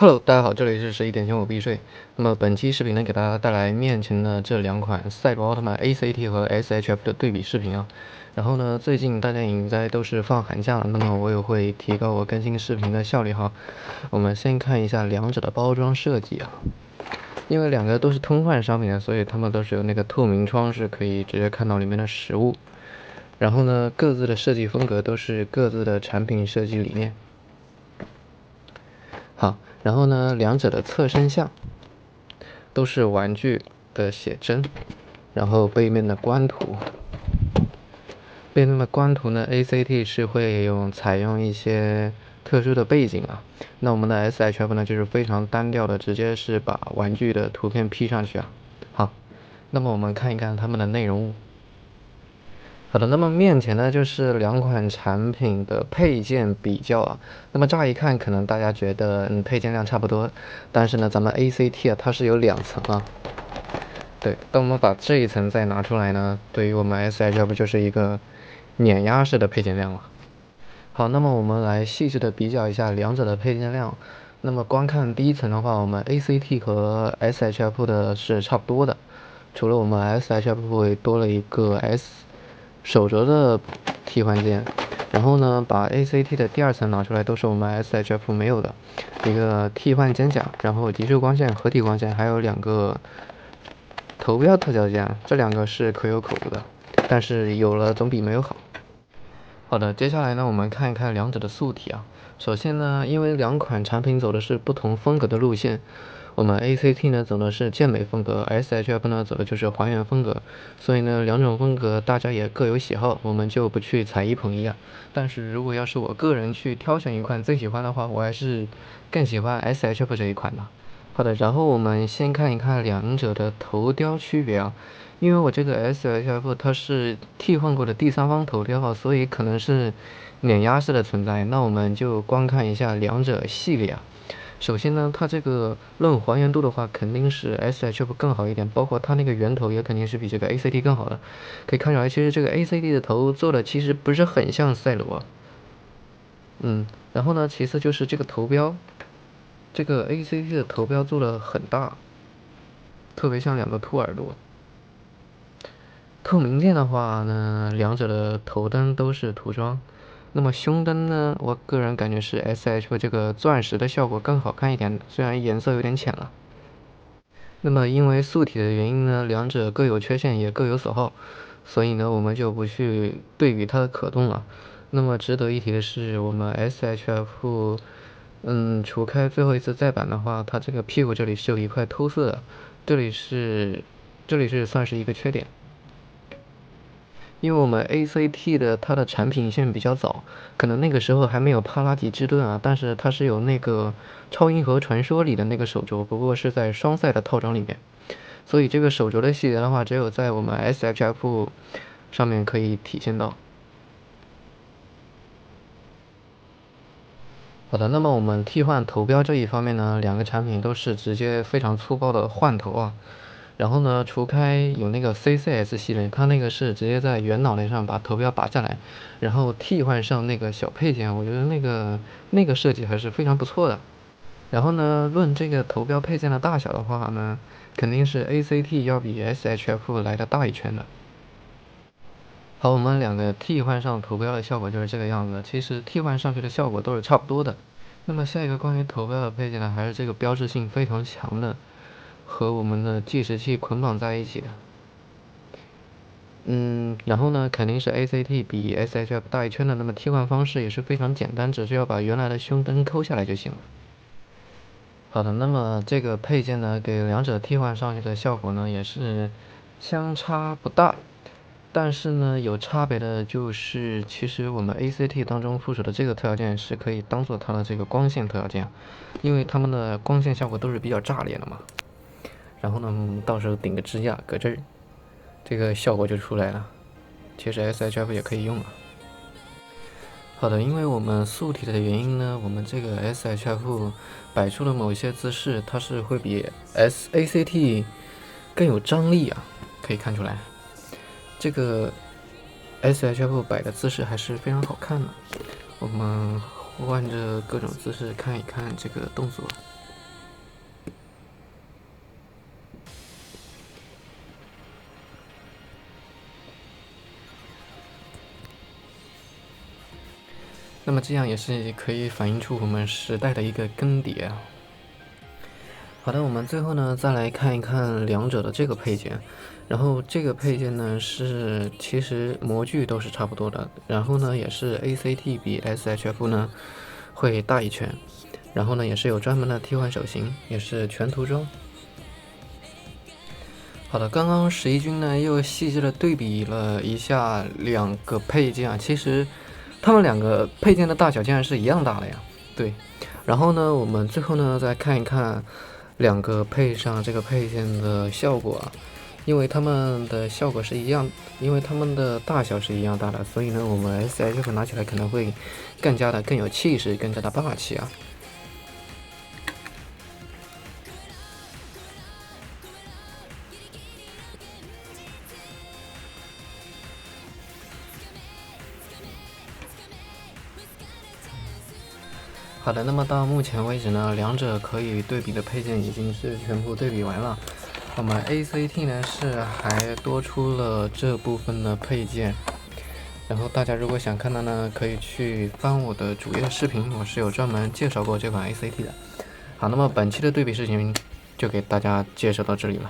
Hello，大家好，这里是11点前我必睡。那么本期视频呢，给大家带来面前的这两款赛博奥特曼 ACT 和 SHF 的对比视频啊。然后呢，最近大家应该都是放寒假了，那么我也会提高我更新视频的效率哈。我们先看一下两者的包装设计啊，因为两个都是通贩商品，所以它们都是有那个透明窗，是可以直接看到里面的实物。然后呢，各自的设计风格都是各自的产品设计理念。好，然后呢，两者的侧身像都是玩具的写真，然后背面的官图呢，ACT 是会采用一些特殊的背景啊，那我们的 SHF 呢就是非常单调的，直接是把玩具的图片 P 上去啊。好，那么我们看一看它们的内容物。好的，那么面前呢就是两款产品的配件比较啊。那么乍一看，可能大家觉得配件量差不多，但是呢，咱们 ACT 啊，它是有两层啊。对，当我们把这一层再拿出来呢，对于我们 SHF 就是一个碾压式的配件量了。好，那么我们来细致的比较一下两者的配件量。那么光看第一层的话，我们 ACT 和 SHF 的是差不多的，除了我们 SHF 会多了一个 手镯的替换件。然后呢，把 ACT 的第二层拿出来，都是我们 SHF 没有的一个替换肩甲，然后极速光线、合体光线，还有两个头标特效件，这两个是可有可无的，但是有了总比没有好。好的，接下来呢，我们看一看两者的素体啊。首先呢，因为两款产品走的是不同风格的路线，我们 ACT 呢走的是健美风格，SHF 呢走的就是还原风格，所以呢，两种风格大家也各有喜好，我们就不去踩一捧一啊。但是如果要是我个人去挑选一款最喜欢的话，我还是更喜欢 SHF 这一款的。好的，然后我们先看一看两者的头雕区别啊。因为我这个 SHF 它是替换过的第三方头雕啊，所以可能是碾压式的存在。那我们就光看一下两者系列啊。首先呢，它这个论还原度的话，肯定是 SHF 更好一点，包括它那个圆头也肯定是比这个 ACT 更好的。可以看出来，其实这个 ACT 的头做的其实不是很像赛罗。然后呢，其次就是这个头标，这个 ACT 的头标做的很大，特别像两个兔耳朵。透明件的话呢，两者的头灯都是涂装。那么胸灯呢，我个人感觉是 SHF 这个钻石的效果更好看一点，虽然颜色有点浅了。那么因为素体的原因呢，两者各有缺陷，也各有所好，所以呢，我们就不去对比它的可动了。那么值得一提的是，我们 SHF，除开最后一次再版的话，它这个屁股这里是有一块偷色的，这里是算是一个缺点。因为我们 ACT 的它的产品线比较早，可能那个时候还没有帕拉迪之盾啊，但是它是有那个超银河传说里的那个手镯，不过是在双赛的套装里面，所以这个手镯的细节的话，只有在我们 SHF 上面可以体现到。好的，那么我们替换头标这一方面呢，两个产品都是直接非常粗暴的换头啊。然后呢，除开有那个 CCS 系列，它那个是直接在原脑袋上把头标拔下来，然后替换上那个小配件，我觉得那个设计还是非常不错的。然后呢，论这个头标配件的大小的话呢，肯定是 ACT 要比 SHF 来的大一圈的。好，我们两个替换上头标的效果就是这个样子，其实替换上去的效果都是差不多的。那么下一个关于头标的配件呢，还是这个标志性非常强的，和我们的计时器捆绑在一起的。然后呢，肯定是 ACT 比 SHF 大一圈的，那么替换方式也是非常简单，只需要把原来的胸灯抠下来就行了。好的，那么这个配件呢，给两者替换上去的效果呢，也是相差不大。但是呢，有差别的就是，其实我们 ACT 当中附属的这个特效件是可以当做它的这个光线特效件，因为它们的光线效果都是比较炸裂的嘛。然后呢，到时候顶个支架搁这儿，这个效果就出来了。其实 SHF 也可以用啊。好的，因为我们素体的原因呢，我们这个 SHF 摆出的某些姿势，它是会比 ACT 更有张力啊，可以看出来。这个 SHF 摆的姿势还是非常好看的。我们换着各种姿势看一看这个动作。那么这样也是可以反映出我们时代的一个更迭啊。好的，我们最后呢再来看一看两者的这个配件，然后这个配件呢是其实模具都是差不多的，然后呢也是 ACT 比 SHF 呢会大一圈，然后呢也是有专门的替换手型，也是全涂装。好的，刚刚11军呢又细致的对比了一下两个配件啊，其实它们两个配件的大小竟然是一样大的呀。对，然后呢我们最后呢再看一看两个配上这个配件的效果啊，因为它们的效果是一样，因为它们的大小是一样大的，所以呢我们 SHF 拿起来可能会更有气势，更加的霸气啊。好的，那么到目前为止呢，两者可以对比的配件已经是全部对比完了。那么 ACT 呢是还多出了这部分的配件，然后大家如果想看的呢，可以去翻我的主页视频，我是有专门介绍过这款 ACT 的。好，那么本期的对比视频就给大家介绍到这里了。